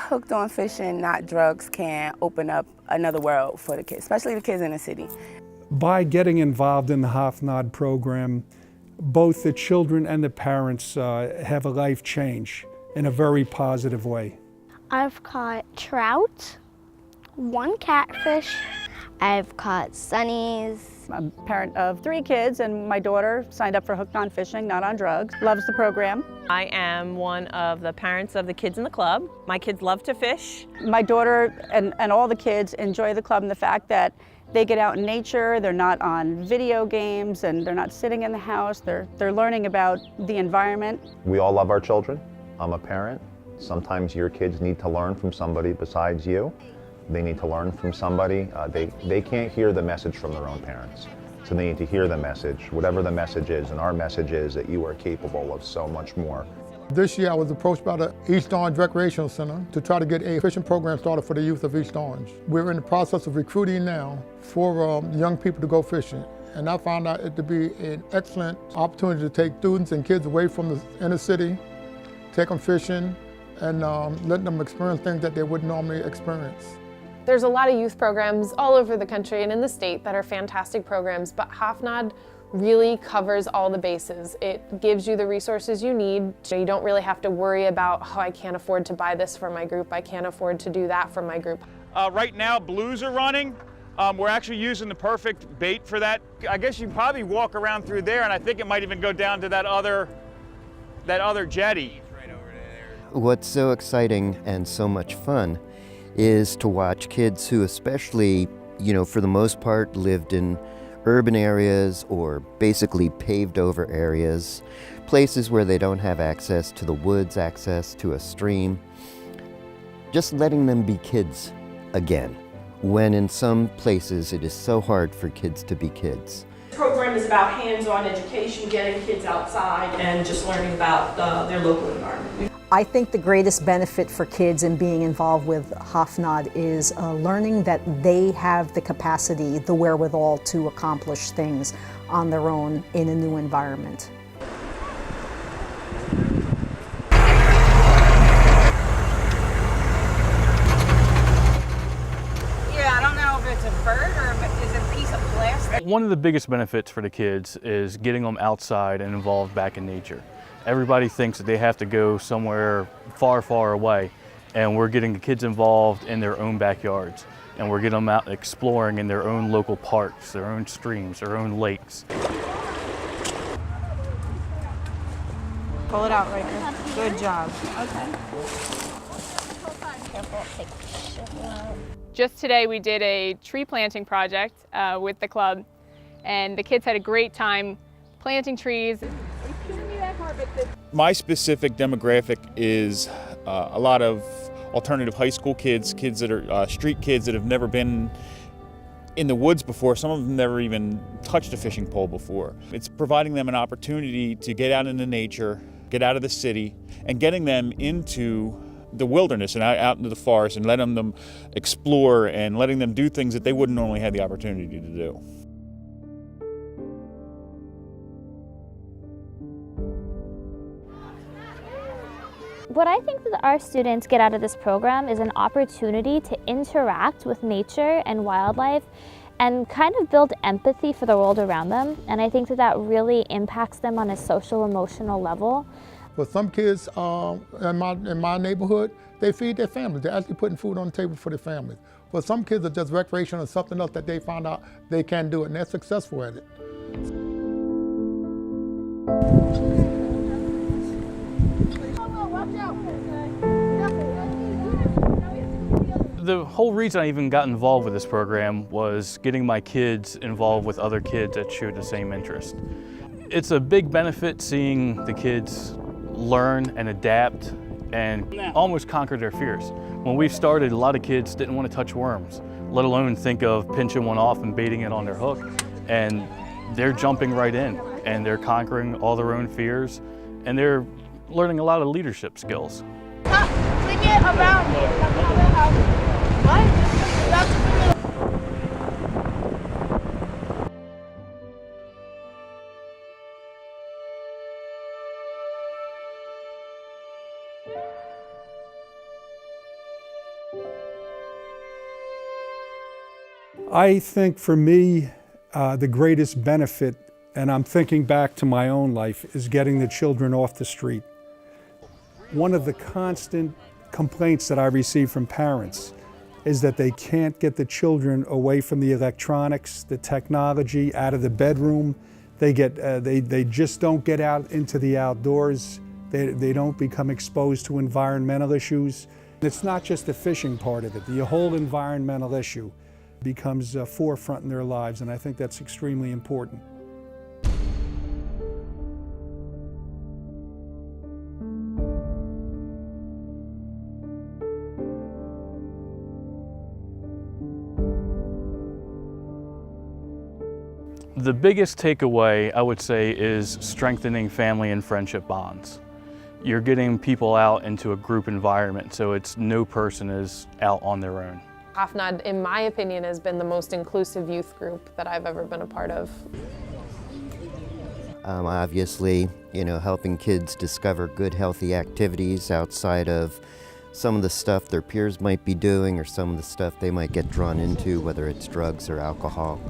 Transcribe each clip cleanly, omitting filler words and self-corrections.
Hooked on Fishing, Not Drugs can open up another world for the kids, especially the kids in the city. By getting involved in the HOFNOD program, both the children and the parents have a life change in a very positive way. I've caught trout, one catfish. I've caught sunnies. I'm a parent of 3 kids, and my daughter signed up for Hooked on Fishing, Not on Drugs, loves the program. I am one of the parents of the kids in the club. My kids love to fish. My daughter and all the kids enjoy the club and the fact that they get out in nature, they're not on video games, and they're not sitting in the house. They're learning about the environment. We all love our children. I'm a parent. Sometimes your kids need to learn from somebody besides you. They need to learn from somebody. They can't hear the message from their own parents. So they need to hear the message, whatever the message is, and our message is that you are capable of so much more. This year I was approached by the East Orange Recreational Center to try to get a fishing program started for the youth of East Orange. We're in the process of recruiting now for young people to go fishing. And I found out it to be an excellent opportunity to take students and kids away from the inner city, take them fishing, and let them experience things that they wouldn't normally experience. There's a lot of youth programs all over the country and in the state that are fantastic programs, but HOFNOD really covers all the bases. It gives you the resources you need. You don't really have to worry about, oh, I can't afford to buy this for my group, I can't afford to do that for my group. Right now, blues are running. We're actually using the perfect bait for that. I guess you can probably walk around through there, and I think it might even go down to that other jetty. What's so exciting and so much fun is to watch kids who especially, for the most part lived in urban areas or basically paved over areas, places where they don't have access to the woods, access to a stream, just letting them be kids again, when in some places it is so hard for kids to be kids. The program is about hands-on education, getting kids outside and just learning about their local environment. I think the greatest benefit for kids in being involved with HOFNOD is learning that they have the capacity, the wherewithal to accomplish things on their own in a new environment. Yeah, I don't know if it's a bird or if it's a piece of plastic. One of the biggest benefits for the kids is getting them outside and involved back in nature. Everybody thinks that they have to go somewhere far, far away, and we're getting the kids involved in their own backyards, and we're getting them out exploring in their own local parks, their own streams, their own lakes. Pull it out right there. Good job. Okay. Just today we did a tree planting project with the club, and the kids had a great time planting trees. My specific demographic is a lot of alternative high school kids, kids that are street kids that have never been in the woods before. Some of them never even touched a fishing pole before. It's providing them an opportunity to get out into nature, get out of the city, and getting them into the wilderness and out into the forest and letting them explore and letting them do things that they wouldn't normally have the opportunity to do. What I think that our students get out of this program is an opportunity to interact with nature and wildlife and kind of build empathy for the world around them. And I think that that really impacts them on a social, emotional level. For some kids in my neighborhood, they feed their families. They're actually putting food on the table for their families. For some kids, it's just recreation or something else that they found out they can do, and they're successful at it. The whole reason I even got involved with this program was getting my kids involved with other kids that shared the same interest. It's a big benefit seeing the kids learn and adapt and almost conquer their fears. When we started, a lot of kids didn't want to touch worms, let alone think of pinching one off and baiting it on their hook. And they're jumping right in, and they're conquering all their own fears, and they're learning a lot of leadership skills. Swing it around me. I think for me, the greatest benefit, and I'm thinking back to my own life, is getting the children off the street. One of the constant complaints that I receive from parents is that they can't get the children away from the electronics, the technology, out of the bedroom. They just don't get out into the outdoors. They don't become exposed to environmental issues. It's not just the fishing part of it. The whole environmental issue becomes forefront in their lives, and I think that's extremely important. The biggest takeaway, I would say, is strengthening family and friendship bonds. You're getting people out into a group environment, so it's no person is out on their own. HAFNOD, in my opinion, has been the most inclusive youth group that I've ever been a part of. Obviously, helping kids discover good, healthy activities outside of some of the stuff their peers might be doing or some of the stuff they might get drawn into, whether it's drugs or alcohol.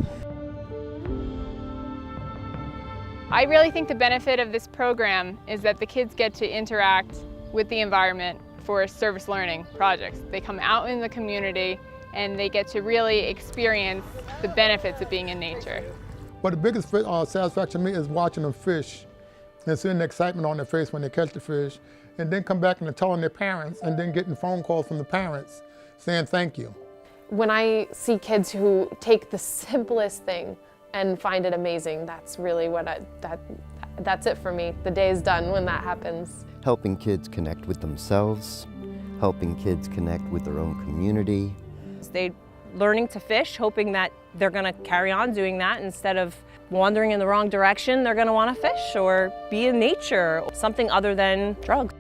I really think the benefit of this program is that the kids get to interact with the environment for service learning projects. They come out in the community and they get to really experience the benefits of being in nature. But the biggest satisfaction to me is watching them fish and seeing the excitement on their face when they catch the fish, and then come back and telling their parents, and then getting phone calls from the parents saying thank you. When I see kids who take the simplest thing and find it amazing, that's really that's it for me. The day is done when that happens. Helping kids connect with themselves, helping kids connect with their own community. They're learning to fish, hoping that they're going to carry on doing that. Instead of wandering in the wrong direction, they're going to want to fish or be in nature, something other than drugs.